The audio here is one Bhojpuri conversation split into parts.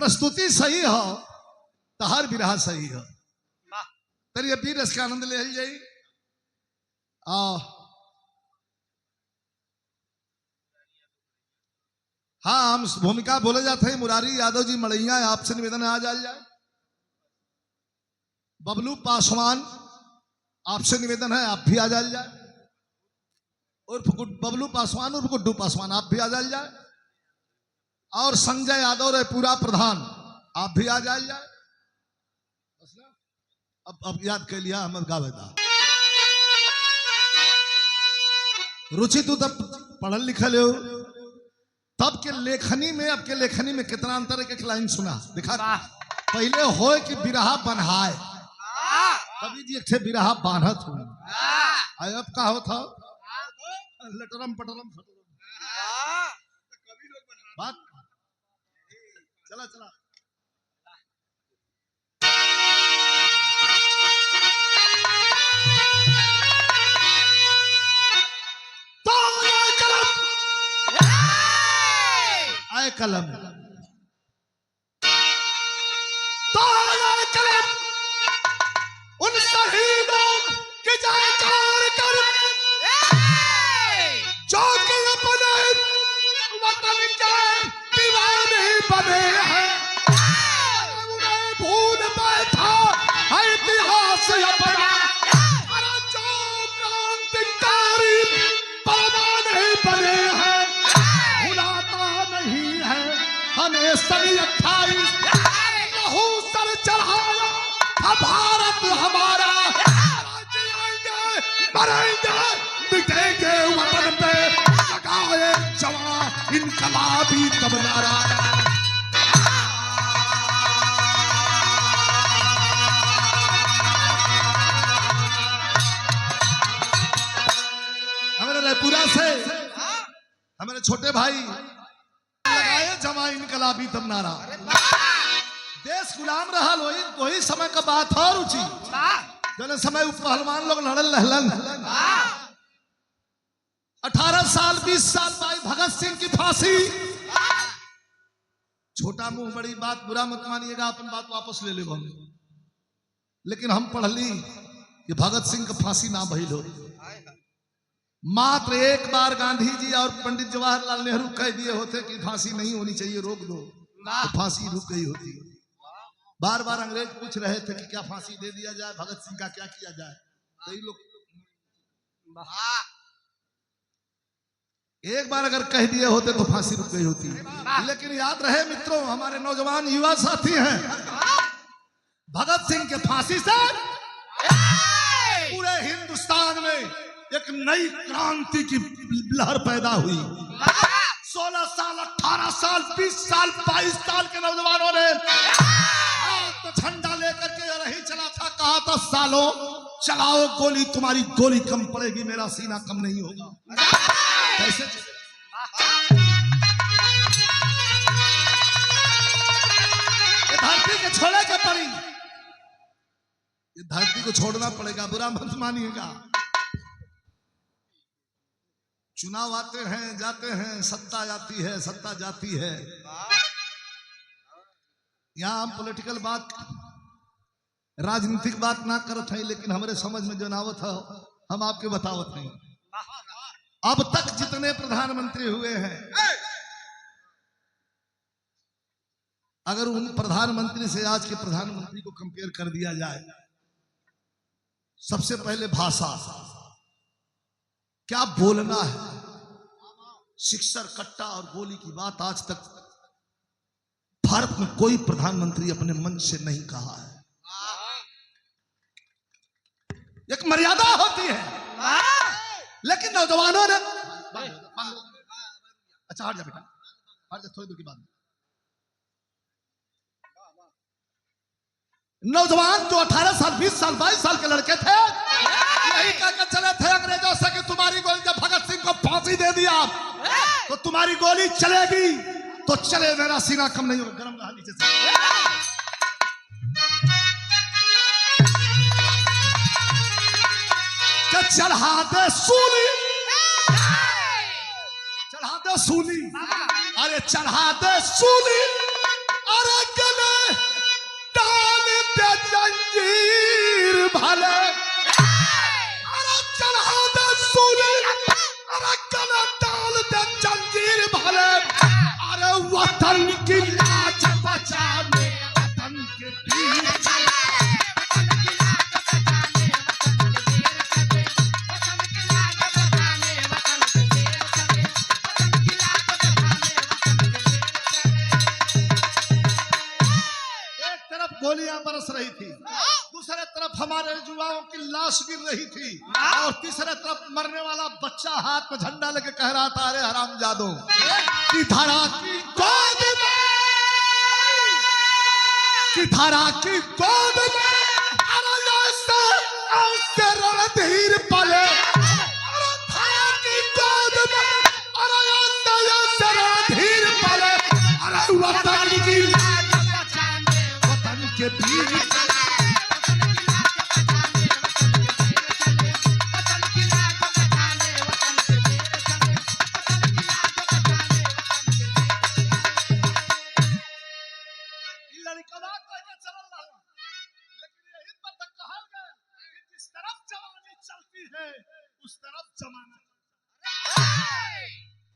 प्रस्तुति सही हो तो हर बिरहा सही हो। तरी पीर इसका आनंद ले जाई। हाँ, हम भूमिका बोले जाते हैं। मुरारी यादव जी मड़ैया, आपसे निवेदन है आ जाए। बबलू पासवान, आपसे निवेदन है आप भी आ जाए। उर्फ बबलू पासवान उर्फ गुड्डू पासवान, आप भी आ जाए। और संजय यादव रे पूरा प्रधान, आप भी आ जाए। अब याद कर लिया अहमद गावेदा। रुचि तू तब पढ़ल लिखल हो, तब के लेखनी में अब के लेखनी में कितना अंतर है। एक लाइन सुना दिखा। पहले हो कि बिरहा बनहाय, कभी जी एक बिरहा बांधत हो। अब का हो था लटरम पटरम बात। चला चला तो आए कलम तो कलम उन शहीदों की जयकार कर जो कि अपने वतन के दीवाने बने हैं। उन्हें भूल बैठा है इतिहास अपना। अरे जो क्रांतिकारी परवाने बने हैं, भुलाता नहीं है हमें सभी 28 लहू सर चढ़ाया था भारत हमारा। मरेंगे मिटेंगे वतन पे लगाए जवान इनकलाबी तब नारा। हमारे रायपुरा से हमारे छोटे भाई लगाए जवान इनकलाबी तब नारा। देश गुलाम रहा वही समय का बात है। रुचि जने समय पहलवान लोग लड़ल रहलन। 18 साल 20 साल भाई भगत सिंह की फांसी। छोटा मुंह बड़ी बात, बुरा मत मानिएगा, अपन बात वापस ले ले। लेकिन हम पढ़ली कि भगत सिंह का फांसी ना भइल हो। मात्र एक बार गांधी जी और पंडित जवाहरलाल नेहरू कह दिए होते कि फांसी नहीं होनी चाहिए, रोक दो, तो फांसी रुक गई होती। बार बार अंग्रेज पूछ रहे थे कि क्या फांसी दे दिया जाए, भगत सिंह का क्या किया जाए। कई लोग एक बार अगर कह दिए होते तो फांसी रुक गई होती। लेकिन याद रहे मित्रों, हमारे नौजवान युवा साथी हैं, भगत सिंह के फांसी से पूरे हिंदुस्तान में एक नई क्रांति की लहर पैदा हुई। 16 साल 18 साल 20 साल 22 साल के नौजवानों ने तो झंडा लेकर के रही चला था। कहा था सालों चलाओ गोली, तुम्हारी गोली कम पड़ेगी, मेरा सीना कम नहीं होगा। कैसे ये धरती के छोड़े के पड़ी, ये धरती को छोड़ना पड़ेगा, बुरा मत मानिएगा। चुनाव आते हैं जाते हैं, सत्ता आती है सत्ता जाती है। यहाँ हम पॉलिटिकल बात राजनीतिक बात ना करत हैं, लेकिन हमारे समझ में जो नावत है हम आपके बतावत नहीं। अब तक जितने प्रधानमंत्री हुए हैं, अगर उन प्रधानमंत्री से आज के प्रधानमंत्री को कंपेयर कर दिया जाए, सबसे पहले भाषा, क्या बोलना है, सिक्सर कट्टा और गोली की बात आज तक भारत में कोई प्रधानमंत्री अपने मन से नहीं कहा है। एक मर्यादा होती है, लेकिन नौजवानों ने अच्छा हट जा बेटा, हट जा थोड़ी दूर की बात। नौजवान जो 18 साल 20 साल 22 साल के लड़के थे, यही कहकर चले थे अंग्रेजों से कि तुम्हारी गोली, जब भगत सिंह को फांसी दे दिया तो तुम्हारी गोली चलेगी तो चले, मेरा सीना कम नहीं होगा। गरम रहा नीचे से। चढ़ा दे सूली, चढ़ा दे सूली, अरे चढ़ा दे सूली, अरे गले डाल दे जंजीर भले, अरे चढ़ा दे सूली, अरे गले डाल दे जंजीर भले, अरे वतन की लाज बचाने वतन के वीर चले। गोलियां बरस रही थी, दूसरे तरफ हमारे युवाओं की लाश गिर रही थी, और तीसरे तरफ मरने वाला बच्चा हाथ में झंडा लेके कह रहा था, अरे हरामजादों की धारा की गोद में, की धारा की गोद में, अरे ऐसे रणधीर पले, अरे धारा की गोद में, अरे ऐसे रणधीर पले, अरे वतन की के वीर चले। जिस तरफ जवानी चलती है उस तरफ जमाना।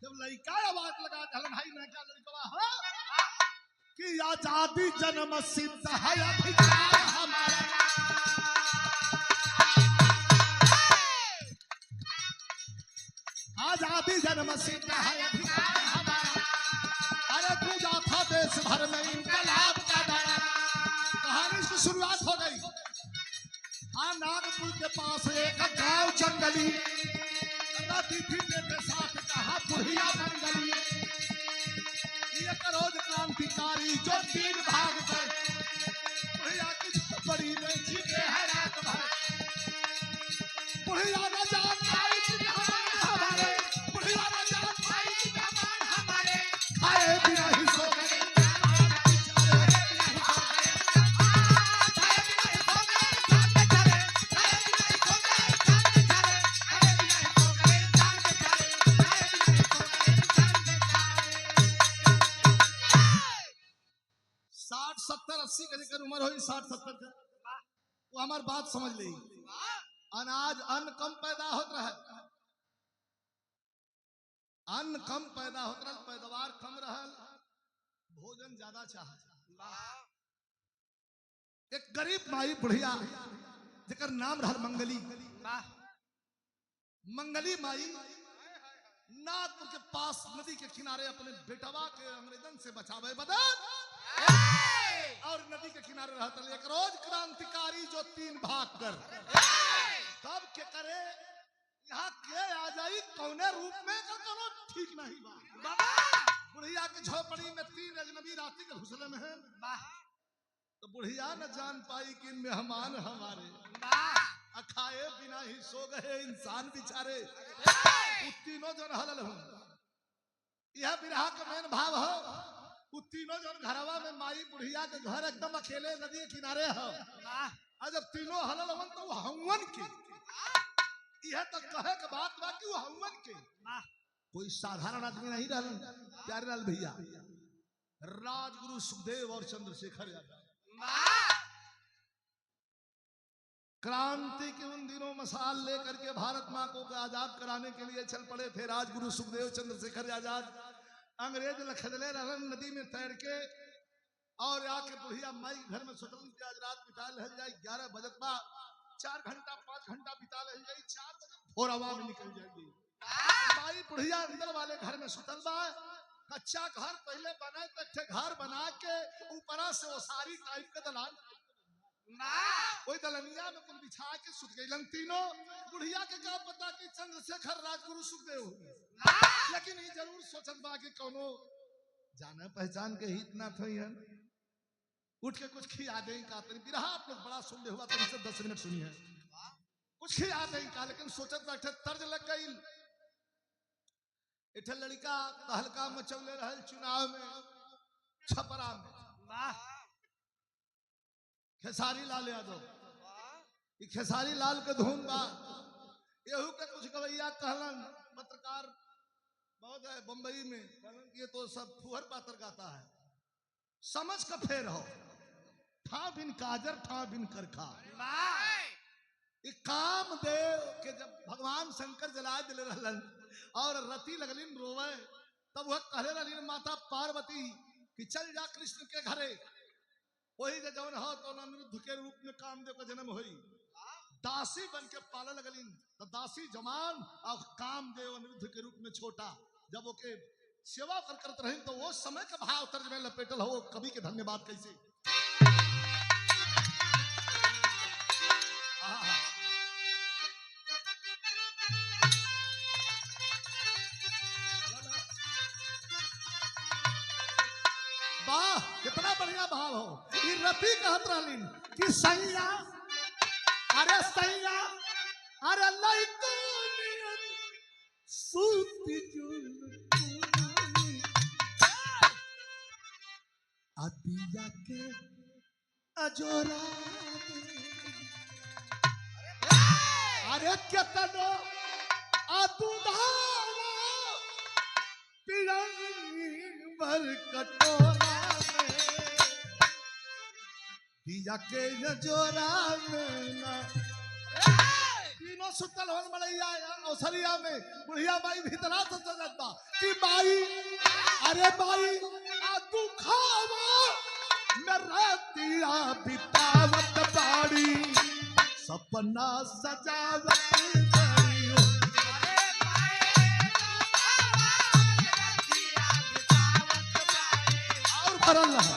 जब लड़का आवाज लगा हलन भाई ने क्या लड़का हो कि आजादी जन्म सिद्ध है अधिकार हमारा, आजादी जन्म सिद्ध है अधिकार हमारा, अरे पूजा था देश भर में इनकलाब का नारा। कहानी की शुरुआत हो गई। हाँ, नागपुर के पास एक गांव जंगली, नदी थी के साथ कहा बुढ़िया मंगली, एक रोज क्रांतिकारी जो 3 भाग कर बुढ़िया की झोपड़ी में जीते हैं रात भर। बुढ़िया न जान पाई हमारे, बुढ़िया न जान पाई हमारे, खाए बिना ही सो गए, उम्र हुई 60-70 के, वो हमार बात समझ ली। अनाज अन्न कम पैदा होत रहे, अन्न कम पैदा होत रहे, पैदावार कम रहल, भोजन ज्यादा चाह। एक गरीब माई बुढ़िया जेकर नाम रहल मंगली, मंगली माई नागपुर के पास नदी के किनारे अपने बेटवा के अंग्रेजन से बचावे बदे और नदी के किनारे रहता। एक रोज क्रांतिकारी जो 3 भाग कर तब के करे यहाँ के आ जाई कौने रूप में कर करो ठीक नहीं बा। बुढ़िया की झोपड़ी में 3 अजनबी राती के घुसले में है, तो बुढ़िया न जान पाई कि मेहमान हमारे, खाए बिना ही सो गए इंसान बेचारे। तीनों जन हलल हो, यह विरह का मेन भाव हो। तीनों जन घरवा में माई बुढ़िया के घर एकदम अकेले नदी के किनारे हो, और जब तीनों हलल हवन तो हवन के यह तो कहे के बात बा कि वो हवन के कोई साधारण आदमी नहीं रहल। प्यारे लाल भैया, राजगुरु सुखदेव और चंद्रशेखर यादव क्रांति के उन दिनों मसाल लेकर के भारत माँ को आजाद कराने के लिए चल पड़े थे। राजगुरु सुखदेव चंद्रशेखर आजाद अंग्रेज लखदले रहन नदी में तैर के, और आके बुढ़िया माई घर में स्वतंत्र आज रात बिता रह जाए। 11 बजत बा, 4 घंटा 5 घंटा बिता रह जाए, 4 बजे भोरवा में निकल जाएगी। माई बुढ़िया अंदर वाले घर में सुतल बा। कच्चा घर पहले बनाए तो घर बना के ऊपरा से वो सारी टाइप का दलान कोई दलनिया में कुल बिछा के सुत गई तीनों। बुढ़िया के क्या पता कि चंद्रशेखर राजगुरु सुखदेव, लेकिन ये जरूर सोचत बा कि कोनो जाने पहचान के हित ना थई है, उठ के कुछ खिया दे का। तनी बिरहा आप लोग बड़ा सुन ले हुआ, तो इसे 10 मिनट सुनी है, कुछ खिया दे का। लेकिन सोचत बैठे तर्ज लग गई। इठ लड़का तहलका मचौले रहल चुनाव में छपरा में, खेसारी लाल यादव। खेसारी लाल के धुन बा, यहू के कुछ गवैया कहलन, पत्रकार बहुत है बंबई में, कहलन कि ये तो सब फुहर पात्र गाता है। समझ का फेर हो, ठा बिन काजर ठा बिन करखा। काम देव के जब भगवान शंकर जला दिले रहलन और रति लगलिन रोवे, तब वह कहले रहलिन माता पार्वती कि चल जा कृष्ण के घरे, वही जौन हो तो अनिरुद्ध के रूप में कामदेव का जन्म हुई। दासी बन के पाले लगलिन, तो दासी जवान और कामदेव अनिरुद्ध के रूप में छोटा। जब ओके सेवा करत रही तो वो समय के भाव तर्ज में लपेटल हो कवि के धन्यवाद कैसे। वाह कितना बढ़िया भाव हो। ये रति कहत रहलिन कि सैया, अरे सैया, अरे लइकनियन सूती जुल अतिया के अजोरा, अरे केतनो अदुधावा पिरंग भर कटोरा पिया के जोरा में ना। तीनों सुतल होन मलैया औसरिया में बुढ़िया बाई भीतरा से सजता कि बाई, अरे बाई आ तू खावा मैं रातिया बितावत बाड़ी सपना सजावत बाड़ी। अरे बाई रातिया बितावत बाड़ी और भरल रहा।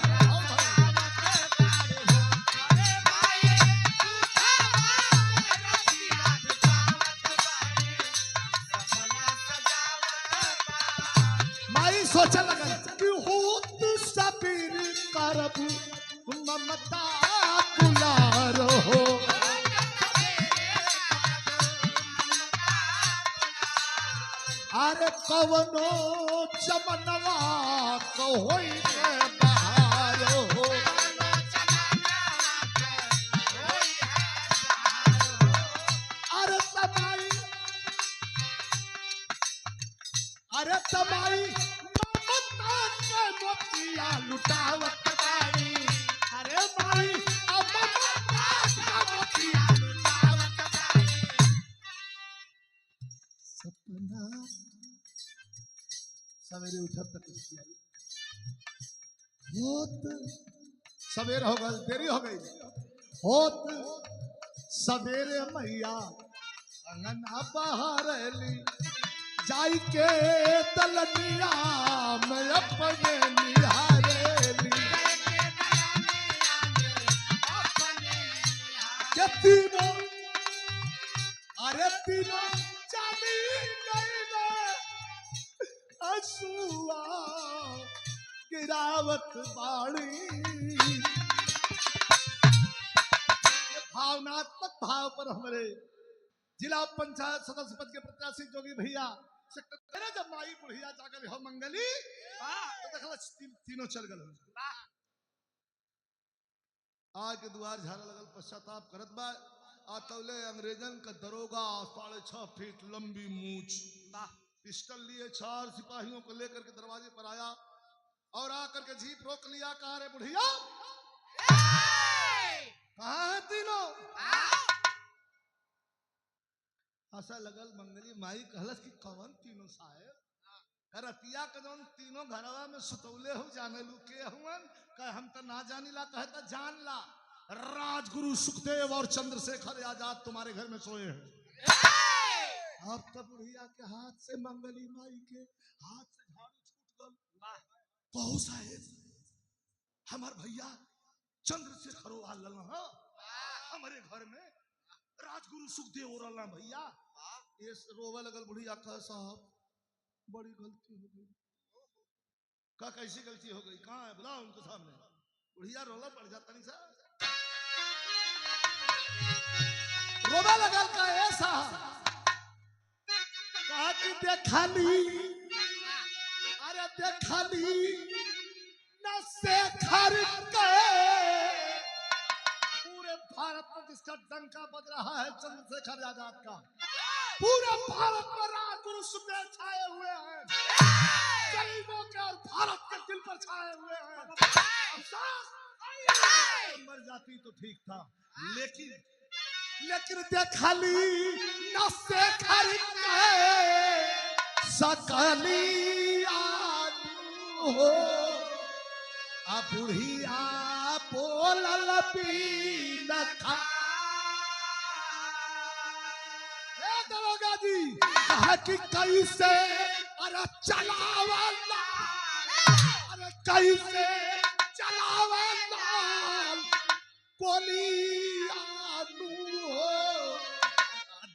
सोचा लगन कि हो तू सबीर करबू ममता दुलार हो, अरे कवनो चमनवा को होई के बहार हो, अरे तबाई, अरे तबाई मोतिया लुटावत बाड़ी। अरे भाई अब मोतिया लुटावत बाड़ी सपना सवेरे उठब तक होत सवेरे हो गई, देरी हो गई, होत सवेरे मैया अंगना बहारली जाई के तलनिया में अपने निहारेली के तीनों, अरे तीनों चांदी गईले असुआ गिरावत बाड़ी। ये भावनात्मक भाव पर हमारे जिला पंचायत सदस्य पद के प्रत्याशी जोगी भैया जब माई बुढ़िया जाकर हो मंगली तो देखला तीनों चल गए। आज के द्वार झाड़ा लगल पश्चाताप करत बा। आतौले अंग्रेजन का दरोगा 6.5 फीट लंबी मूछ पिस्टल लिए 4 सिपाहियों को लेकर के दरवाजे पर आया और आकर के जीप रोक लिया। कहा रे बुढ़िया कहाँ है तीनों? ऐसा लगल मंगली माई कहलस कि कवन तीनों साहेब? रतिया के जौन तीनों घरवा में सुतौले हो जाने लू के हुवन? कह हम तो ना जानी ला, कहता जान ला राजगुरु सुखदेव और चंद्रशेखर आजाद तुम्हारे घर में सोए हैं। अब तब बुढ़िया के हाथ से मंगली माई के हाथ से झाड़ू छूट गल। बहु साहेब हमार भैया चंद्रशेखर हमारे घर में राजगुरु सुखदेव और भैया ये रोवा लगल। बुढ़िया कह साहब बड़ी गलती हो गई। का कैसी गलती हो गई? कहाँ है? बुलाओ उनको सामने। बुढ़िया रोला पड़ जाता नहीं साहब, रोवा लगल का ऐसा कहा कि देखली, अरे देखली न शेखर के पूरे भारत में जिसका डंका बज रहा है चंद्रशेखर आजाद का, पूरे भारत में राजगुरु सुखदेव छाए हुए हैं, गरीबों के और भारत के दिल पर छाए हुए हैं। मर जाती तो ठीक था, लेकिन देखली न से खरी सकली आलू हो आ बुढ़िया बोलल पी न खा। दरोगा जी कहा कि कैसे अरे चलावला, अरे कैसे चलावला गोली आलू हो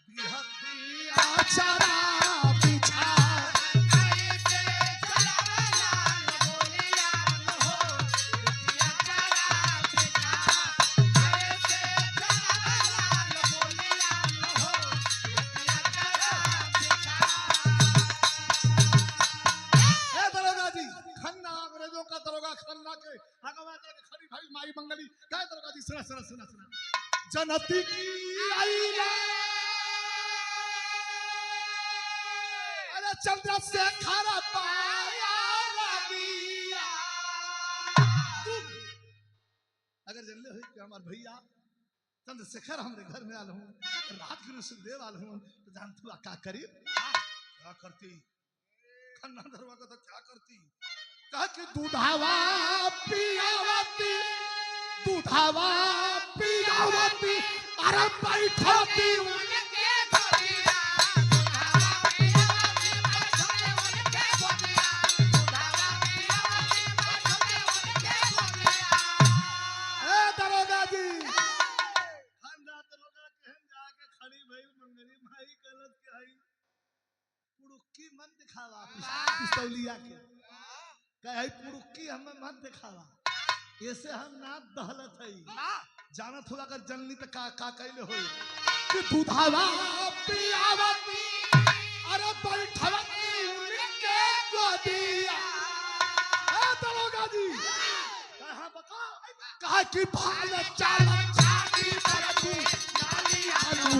दिहतिया चरा बिछा। माई मंगली काय दरोगा जी सुना सुना सुना सुना जनती की आई रे अरे चंद्रशेखर पाया रबिया। अगर जनले हो कि हमार भैया चंद्रशेखर हमरे घर में आल हूं, राजगुरु सुखदेव आल हूं, तो जान तू क्या करी क्या करती खन्ना दरवा का तो क्या करती कहा कि दूधावा पियावती, दूधावा पियावती अरे बैठती उनके गोदिया, दूधावा पियावती बैठती उनके गोदिया, दूधावा पियावती बैठती उनके गोदिया। ए दरोगा जी खन्ना दरोगा कहन जाके खड़ी भई मंगली भाई गलत के आई पुरुकी मन दिखावा पिस्तौलिया के कहे पुरुकी हमें मत दिखावा, ऐसे हम ना दहलत है जानत हुआ अगर जनली तो का कहले हो कि दूधावा पियावती अरे बैठवती उनके गोदिया। ए दरोगा जी कहा बता कहा कि भाल चाल छाती परती नाली आलू,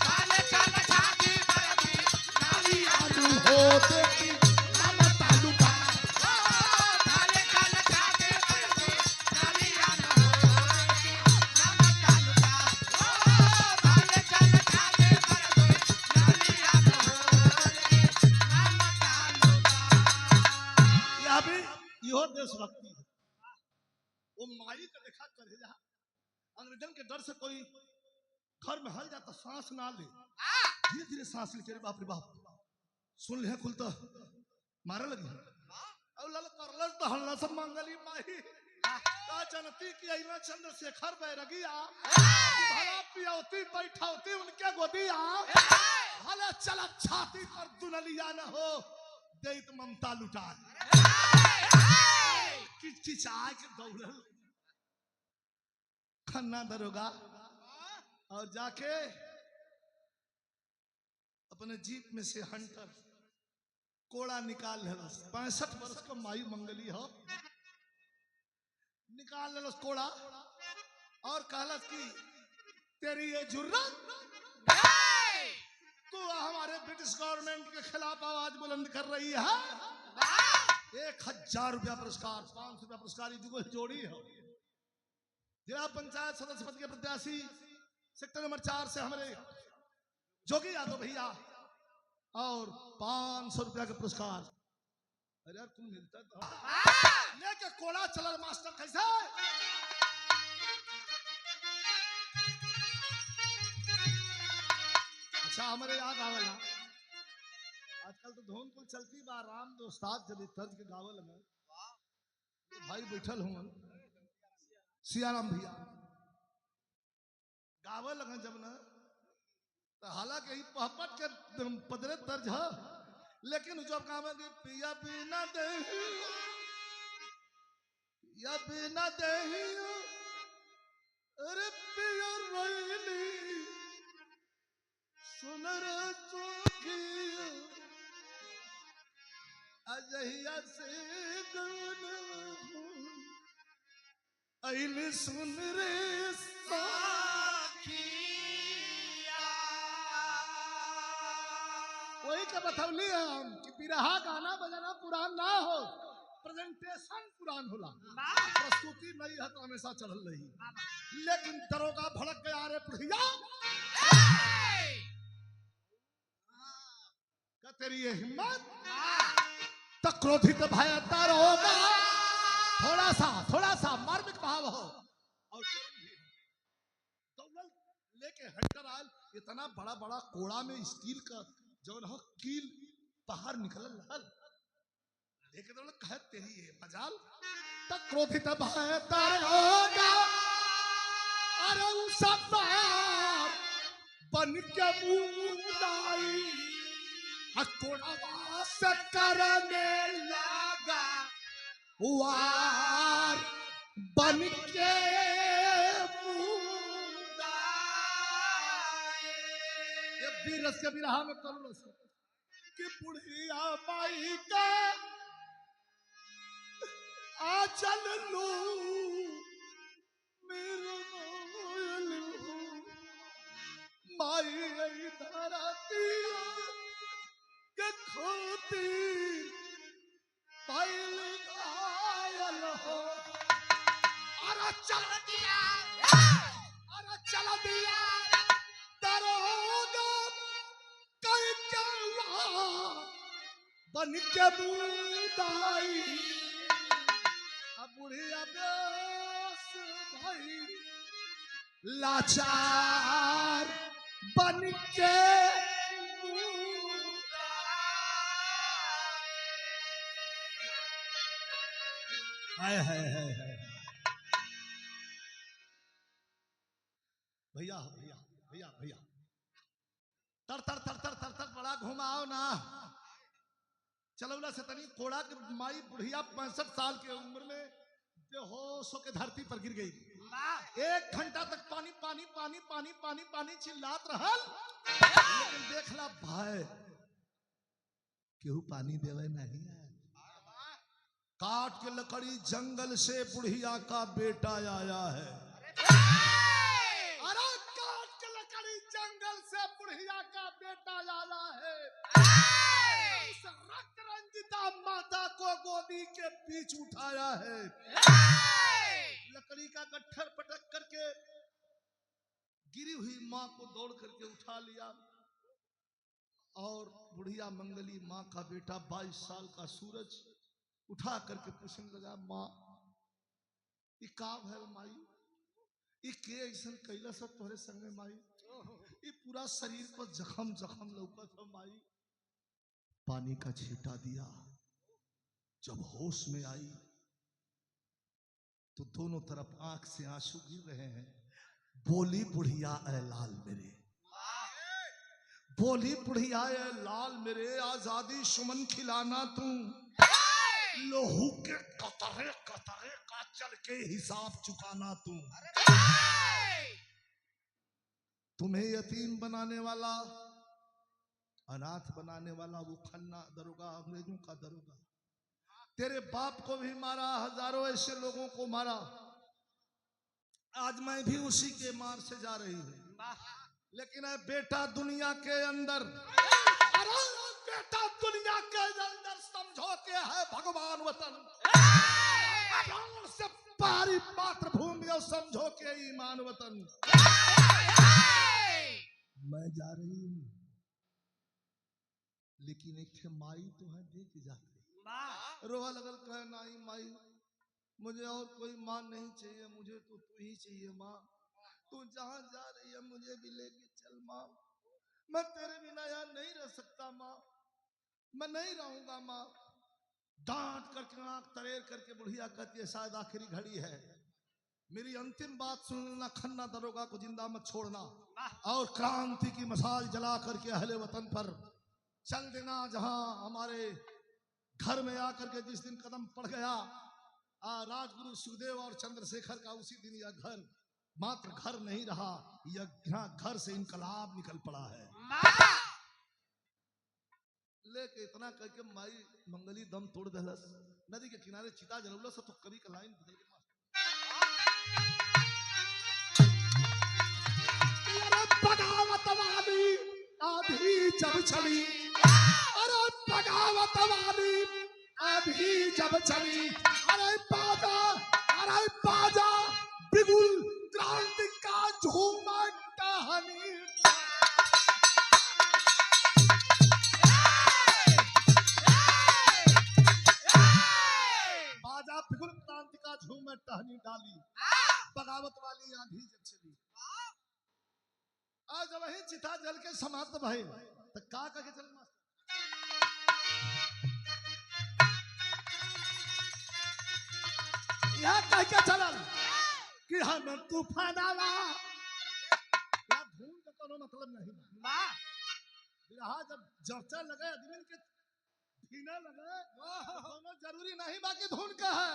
भाल चाल छाती परती नाली आलू हो देखी देशभक्ति है। वो माई का देखा करे जा अंग्रेजन के डर से कोई घर में हल जाता सांस ना ले, धीरे धीरे सांस ले तेरे बाप रे बाप सुन ले खुलता मारे लगी और लल करलस तो हल्ला सब मंगली माई का जनती की आईना चंद्रशेखर बैरगिया भला पियावती बैठावती उनके गोदिया भले चला छाती पर दुनलिया न हो दैत ममता लुटा किचकिचाए के दौड़ल खन्ना दरोगा और जाके अपने जीप में से हंटर कोड़ा निकाल लेलस। 65 वर्ष का माई मंगली हो निकाल लेलस कोड़ा और कहलस कि तेरी ये जुर्रत तू हमारे ब्रिटिश गवर्नमेंट के खिलाफ आवाज बुलंद कर रही है। 1000 रुपया पुरस्कार, 500 रुपया पुरस्कार जोड़ी है। जिला पंचायत सदस्य पद के प्रत्याशी सेक्टर नंबर 4 से हमारे जोगी यादव भैया और 500 रुपया का पुरस्कार। अरे यार तुम मिलता तो लेके कोड़ा चला मास्टर कैसे अच्छा हमारे याद आवला आजकल तो धुन कुल चलती बा राम दोस्ताद जब तर्ज के गावल में तो भाई बैठल हूँ सियाराम भैया गावल लगा जब न तो हालांकि ही पहपट के पदरे तर्ज है लेकिन जब गावे पिया बिना दे या बिना दे अरे पिया रोइली सुन रे चोखिया अजहिया से गवन आइले सुन रे वही का बतौली हम कि बिरहा गाना बजाना पुरान ना हो प्रेजेंटेशन पुरान होला, प्रस्तुति नहीं है तो हमेशा चढ़ल रही। लेकिन दरोगा भड़क गया, अरे बुढ़िया क्या तेरी ये हिम्मत? तो क्रोधित भय दरोगा थोड़ा सा मार्मिक भाव हो और दौलत लेके हटकर आयल। इतना बड़ा बड़ा कोड़ा में स्टील का जो न कील बाहर निकल रहल, लेके तो कहे तेरी ये मजाल। तो क्रोधित भय दरोगा अरे सब बन के मुदाई कोड़ा से करने लगा वार बन के ये बीरस के बिरहा में करुण से कि बुढ़िया माई का आचल लू मेरे माई धरती के खोती पैल घायल हो। अरे चल दिया दरोगा कई क्या बन के मुदाई। अब बुढ़िया बेस भाई लाचार बन के हाय हाय हाय हाय। भैया भैया भैया भैया तर तर तर तर तर तर बड़ा घुमाओ ना। चलौला से तनी कोड़ा के माई बुढ़िया 65 साल की उम्र में बेहोश होकर धरती पर गिर गई। 1 घंटा तक पानी पानी पानी पानी पानी पानी चिल्लात रहल, लेकिन देखला भाई केहू पानी देवे नहीं है। काट के लकड़ी जंगल से बुढ़िया का बेटा आया है। अरे काट के लकड़ी जंगल से बुढ़िया का बेटा आया है। इस रक्त रंजिता माता को गोदी के बीच उठाया है। लकड़ी का गट्ठर पटक करके गिरी हुई माँ को दौड़ करके उठा लिया और बुढ़िया मंगली माँ का बेटा 22 साल का सूरज उठा करके पूछने लगा, माँ ये का भैल माई, ये के ऐसा कैला सब तोहरे संगे माई, ये पूरा शरीर पर जख्म जख्म लौकत है माई। पानी का छींटा दिया, जब होश में आई तो दोनों तरफ आंख से आंसू गिर रहे हैं। बोली बुढ़िया ऐ लाल मेरे, बोली बुढ़िया ऐ लाल मेरे, आजादी सुमन खिलाना तू, लोहू के कतरे कतरे का चल के हिसाब चुकाना तू। तुम्हें यतीम बनाने वाला, अनाथ बनाने वाला वो खन्ना दरोगा, अंग्रेजों का दरोगा, तेरे बाप को भी मारा, हजारों ऐसे लोगों को मारा। आज मैं भी उसी के मार से जा रही हूँ। लेकिन है बेटा दुनिया के अंदर, बेटा दुनिया के अंदर समझो के है भगवान वतन, से पारी मातृभूमि और समझो के ईमान वतन। मैं जा रही हूँ लेकिन एक माई तो है देख जाते। रोहा लगल कहे नहीं माई, मुझे और कोई माँ नहीं चाहिए, मुझे तो तू ही चाहिए माँ। तू जहाँ जा रही है मुझे भी लेके चल माँ, मैं तेरे बिना यहाँ नहीं रह सकता माँ, मैं नहीं रहूंगा माँ। डांट करके आंख तरेर करके बुढ़िया कहती है, शायद आखिरी घड़ी है, मेरी अंतिम बात सुनना, खन्ना दरोगा को जिंदा मत छोड़ना और क्रांति की मशाल जला करके अहले वतन पर चल देना। जहां हमारे घर में आकर के जिस दिन कदम पड़ गया राजगुरु सुखदेव और चंद्रशेखर का, उसी दिन यह घर मात्र घर नहीं रहा, यह घर से इनकलाब निकल पड़ा है। लेके इतना करके माई मंगली दम तोड़ दहलस। नदी के किनारे चिता जलौलस तो कवि का लाइन बदल गई। बगावत वाली आधी जब चली, अरे बगावत वाली अभी जब चली अरे बाजा बिगुल क्रांति का झूमा कहानी बाजा बिगुल क्रांति का झूम टहनी डाली बगावत वाली आंधी जब चली आज वही चिता जल के समाप्त भय तो का के चल मास्टर यह कह के चलल कि हम तूफान आवा या धूम का कोनो मतलब नहीं बा बिरहा जब चर्चा लगे आदमी के भीना लगे कोनो जरूरी नहीं बाकी धुन का है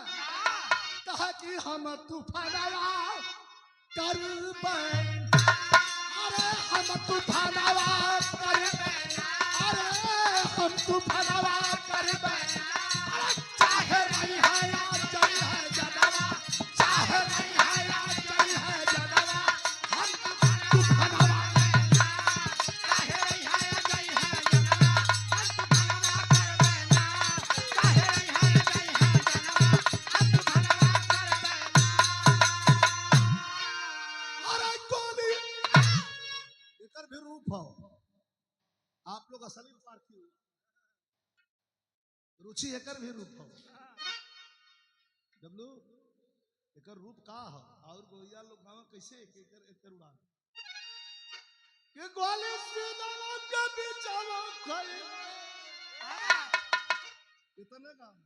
कहा कि हम तूफान आवा करबे अरे हम तूफान आवा करबे अरे हम तूफान आवा करबे अरे चाहे नहीं है या जल है जदवा चाहे नहीं है या जल है जदवा हम तूफान आवा चाहे नहीं है या जल है जदवा हम तूफान आवा करबे अरे गोली एकर भी रूप हो आप लोग असली पार्थी हो रुचि एकर भी रूप हो डब्लू एकर रूप का हो और गोया लोग गांव कैसे एकर उड़ान के गोली सीधा के बीचवा खड़े इतने काम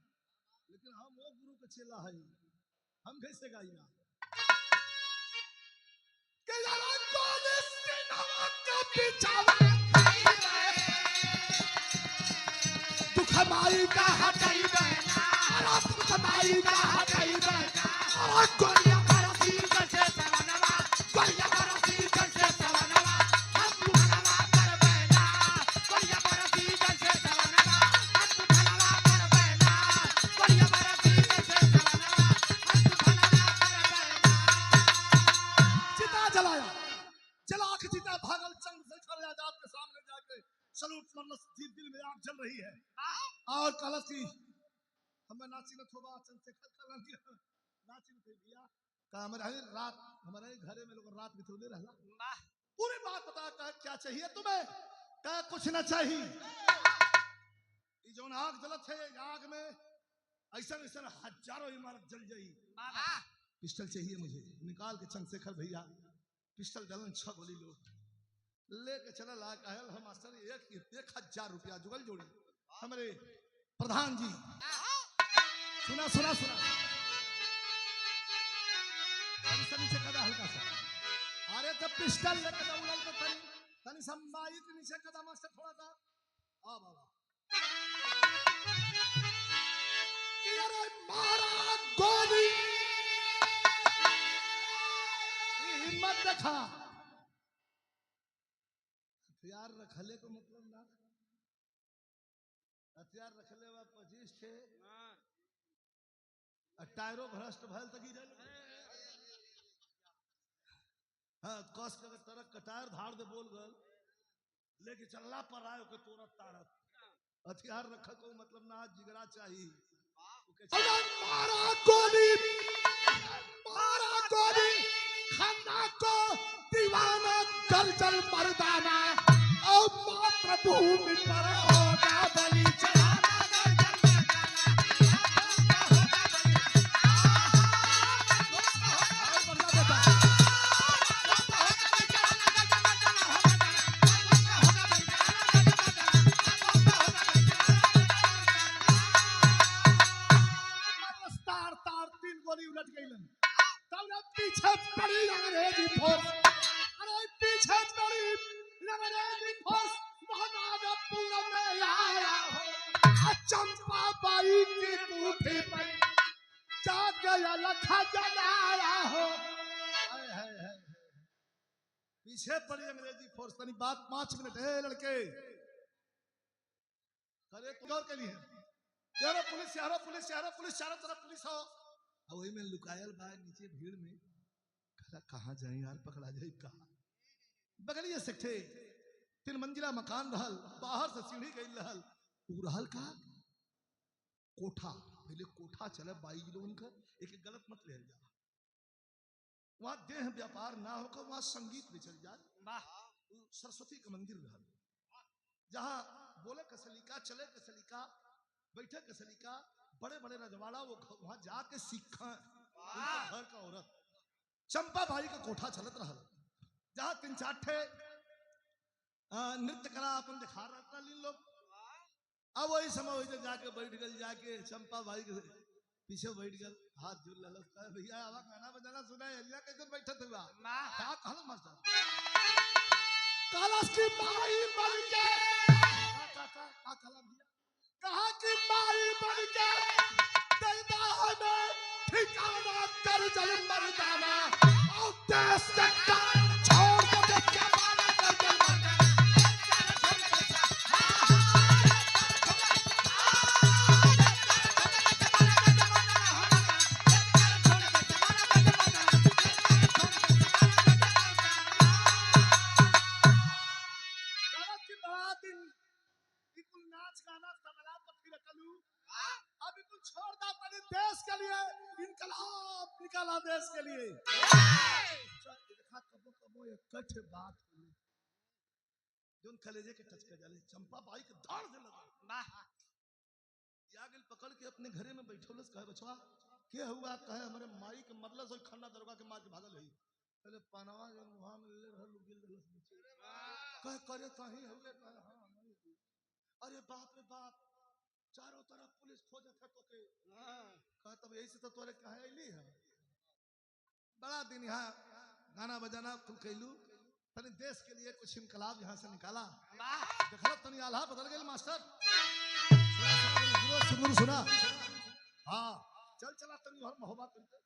लेकिन हम वो गुरु के चेला है हम कैसे गाइला के यार गोली सीधा के बीचवा दुखमाई का हटाइबे अरे दुखमाई का हटाइबे अरे गोलियां बरसी कैसे सवनवा गोलियां बरसी कैसे सवनवा हम दुखनवा करबे ना गोलियां बरसी कैसे सवनवा हम दुखनवा करबे ना गोलियां बरसी कैसे सवनवा हम दुखनवा करबे ना चिता जलाया जला के चिता भागल चंद्रशेखर आजाद के सामने जाके सलूट मरलस दिल में आग जल रही है और कलसी हमें नाची न थोबा चंद्रशेखर कर दिया नाची न दिया का हमारे रात हमारे घरे में लोग रात बितौले रहला पूरी बात बता का क्या चाहिए तुम्हें का कुछ ना चाहिए ये जो आग जलत है आग में ऐसा ऐसा हजारों इमारत जल जाई पिस्टल चाहिए मुझे निकाल के चंद्रशेखर भैया पिस्टल जलन 6 गोली लो लेके चला ला कहल हम मास्टर 1000 रुपया जुगल जोड़ी हमारे प्रधान जी सुना सुना सुना नीचे कदा हल्का सा अरे तो पिस्टल लेके दौड़ल तो तनी संभाई के नीचे कदा मास्टर थोड़ा सा आ बाबा कि अरे मारा गोली हिम्मत देखा हथियार रखले को मतलब ना हथियार रखले बा 25 थे टायरो भ्रष्ट भल तक गिरल हां कस के तरक कटार धार दे बोल गल लेके चलला पर आयो के तुरंत तारत हथियार रख को मतलब ना जिगरा चाहिए मारा गोली खन्ना को दीवाना जल मर्दाना और मातृभूमि पर होगा बलि चढ़ाना तार 3 गोली उलट गई तब पीछे पड़ी अंग्रेजी फोर्स अरे पीछे पड़ी अंग्रेजी फोर्स महाराजपुर में आया हो चंपा बाई की कोठी पर जाग गया लखा जलाया हो पीछे पड़ी अंग्रेजी फोर्स तनी बात 5 मिनट है लड़के करे गौर के लिए यारो पुलिस चारों तरफ पुलिस हो और वही में लुकायल बा नीचे भीड़ में कहाँ जाए यार पकड़ा जाए कहाँ बगलिए से थे 3 मंजिला मकान रहल बाहर से सीढ़ी गई रहल उ रहल का कोठा, पहले कोठा चले 22 लोगन का, एक गलत मत ले जा। वहां देह व्यापार ना होकर वहां संगीत भी चल जाए। सरस्वती का मंदिर रहा, जहां बोले के सलीका, चले के सलीका, बैठे के सलीका, बड़े बड़े रजवाड़ा वो वहां जाके सीखा। घर का औरत चंपा भाई का कोठा चलत रहा, जहां 3-4 ठे नृत्य कला अपन दिखा रहा लोग। अब वही समय वही जाके बैठ गल, जाके चंपा भाई के पीछे बैठ गल, हाथ जोड़ लल, भैया आवा गाना बजाना सुना है, कैसे बैठा हुआ क्या कहल मास्टर कालस की माई बन के कहा कि माई बन के दैदा हमें ठिकाना कर जल मर्दाना और देश का काम छोड़ के क्या माना कर जल देश के लिए इनकलाब निकाला, देश के लिए देखा कबो कबो एक कठ बात हुई जोन कलेजे के टच कर जाले। चंपा बाई के दाढ़ से लगा यागिल पकड़ के अपने घरे में बैठोलस, कहे बचवा के हुआ, कहे हमारे माई के मरलस और खन्ना दरोगा के मार के भागल है। पहले पनावा जो मुहां में ले रहल गिल रहलस बच्चे, कहे करे कहीं हुए, कहे हां नहीं। अरे बाप रे बाप, चारों तरफ पुलिस खोजत है तोके। कहा तब यही से तो तोरे कहे अइली है, बड़ा दिन यहाँ गाना बजाना कुल कैलू, तनी देश के लिए कुछ इनकलाब यहाँ से निकाला। देखला तनी आल्हा बदल गई मास्टर, सुना हाँ चल चला तनी और मोहब्बत करते।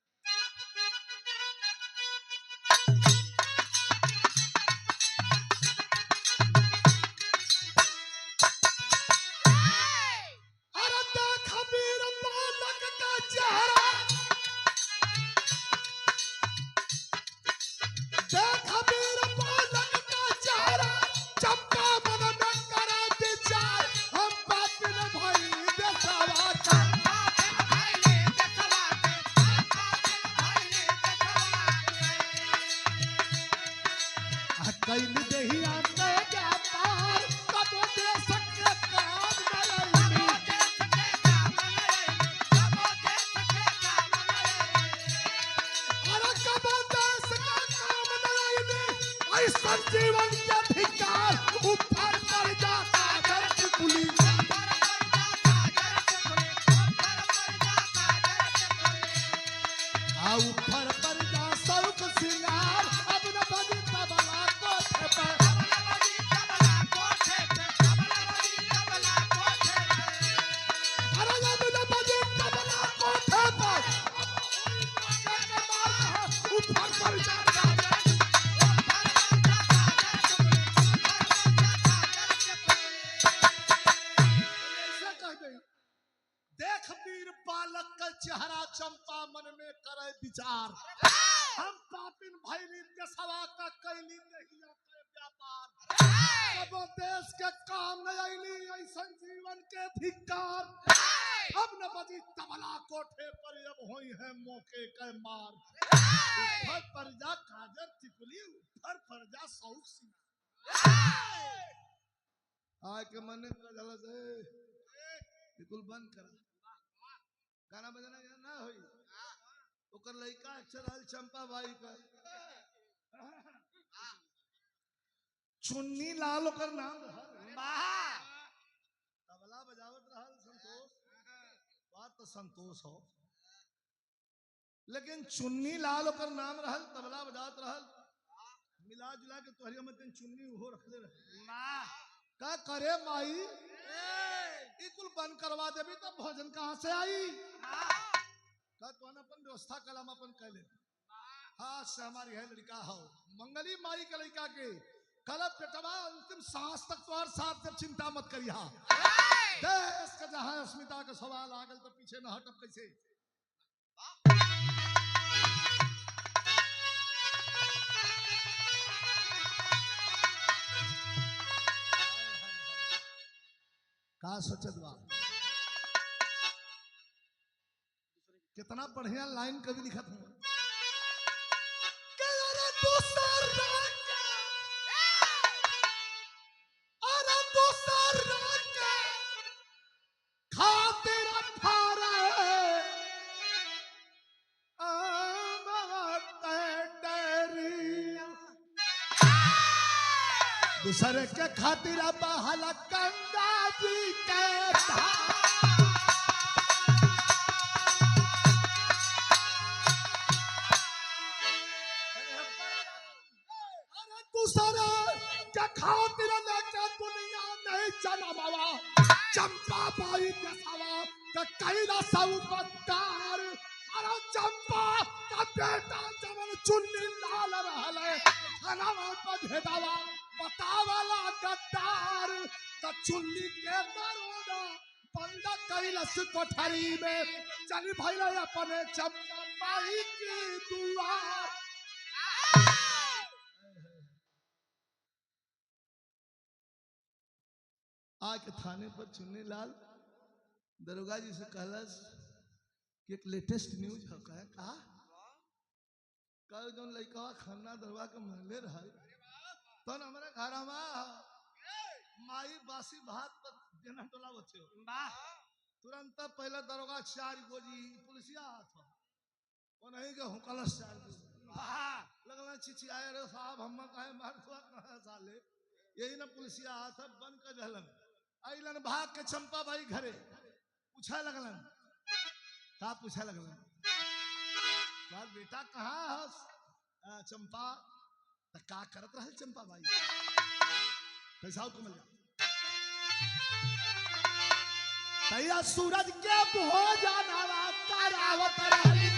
जीवन के अधिकार ऊपर पर जाता धरती पुलिस, ऊपर पर जा सौक सिंगार, अब न बजी तबला कोठे पर, अरे अब न बजी तबला कोठे पर, ऊपर पर जाता बालक का चेहरा चंपा मन में करे विचार। हम पापिन भैली देशवा का कैली नहीं के व्यापार, अब देश के काम न आईली ऐसा जीवन के धिक्कार। अब न बजी तबला कोठे पर, अब होई है मौके के मार। ऊपर पर जा काजर टिकुली, ऊपर पर जा सौख सिंगार, आके मन गला से बिल्कुल बंद कर, गाना बजाना ना होई। ओकर लइका अक्षर हल चंपा बाई का चुन्नी लाल ओकर नाम रहल, तबला बजावत रहल संतोष, बात तो संतोष हो, लेकिन चुन्नी लाल ओकर नाम रहल, तबला बजावत रहल। मिला जुला के तोहरिया में चुन्नी हो रखले रहे। का करे माई कुल बंद करवा देवी तो भोजन कहाँ से आई। अपन व्यवस्था कलम अपन कैले, हाँ से हमारी है लड़का हो मंगली माई के लड़का के कलब पेटवा अंतिम सांस तक तो हर साथ जब चिंता मत करिया। देश का जहां अस्मिता का सवाल आ गल तो पीछे न हटब कैसे। का सोचत बा कितना बढ़िया लाइन कभी लिखा था कि अरे दूसर राजा, अरे दूसर राजा खातिर फारे दूसरे के खातिर बहल गंगा जी के धार। अरे दूसरे के खातिर लेके दुनिया नहीं चला बाबा चंपा बाई के सवा का कैला सब पत्तार। अरे चंपा का बेटा जवन चुन्नी लाल रहले हनावा पर भेदावा बतावाला गद्दार का चुन्नी के दरोगा बंद कैलस कोठरी में चल भैया अपने चंपा बाई की दुआर। आके थाने पर चुन्नी लाल दरोगा जी से कहलस कि एक लेटेस्ट न्यूज है कहा कल जो लड़का खन्ना दरवा के महले रहा तो हमारे घर माई बासी भात पर देना टोला बच्चे तुरंत पहले दरोगा 4 गोजी पुलिसिया था वो नहीं के हुकलस 4 लगला चिचियाए रे साहब हम कहे मार हुआ कहां साले यही ना पुलिसिया हाथ बंद कर दहलन आइलन भाग के चंपा भाई घरे पूछा लगलन का पूछा लगलन बात बेटा कहाँ है चंपा तो का करत रहे चंपा भाई पैसा को मिल तैया सूरज के भोजन करावत रही